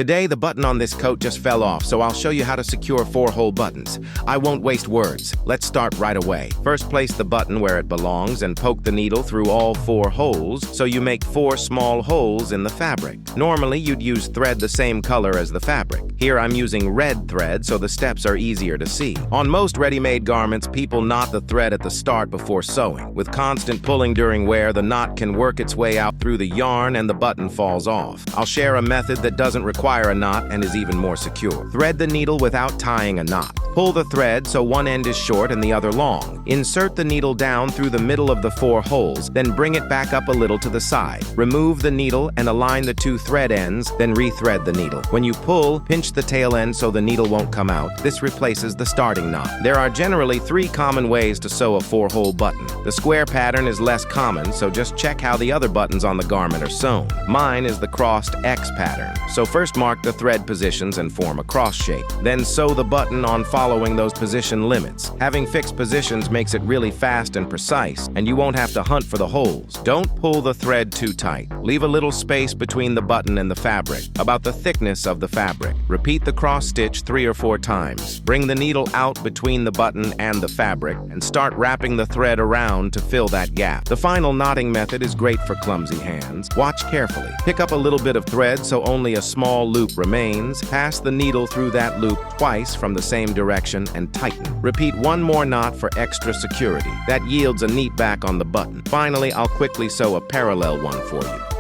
Today, the button on this coat just fell off, so I'll show you how to secure 4-hole buttons. I won't waste words. Let's start right away. First, place the button where it belongs and poke the needle through all 4 holes so you make 4 small holes in the fabric. Normally, you'd use thread the same color as the fabric. Here, I'm using red thread so the steps are easier to see. On most ready-made garments, people knot the thread at the start before sewing. With constant pulling during wear, the knot can work its way out through the yarn and the button falls off. I'll share a method that doesn't require a knot and is even more secure. Thread the needle without tying a knot. Pull the thread so one end is short and the other long. Insert the needle down through the middle of the 4 holes, then bring it back up a little to the side. Remove the needle and align the 2 thread ends, then rethread the needle. When you pull, pinch the tail end so the needle won't come out. This replaces the starting knot. There are generally 3 common ways to sew a 4-hole button. The square pattern is less common, so just check how the other buttons on the garment are sewn. Mine is the crossed X pattern. So first mark the thread positions and form a cross shape. Then sew the button on following those position limits. Having fixed positions makes it really fast and precise, and you won't have to hunt for the holes. Don't pull the thread too tight. Leave a little space between the button and the fabric, about the thickness of the fabric. Repeat the cross stitch 3 or 4 times. Bring the needle out between the button and the fabric, and start wrapping the thread around to fill that gap. The final knotting method is great for clumsy hands. Watch carefully. Pick up a little bit of thread so only a small loop remains. Pass the needle through that loop twice from the same direction and tighten. Repeat 1 more knot for extra security. That yields a neat back on the button. Finally, I'll quickly sew a parallel one for you.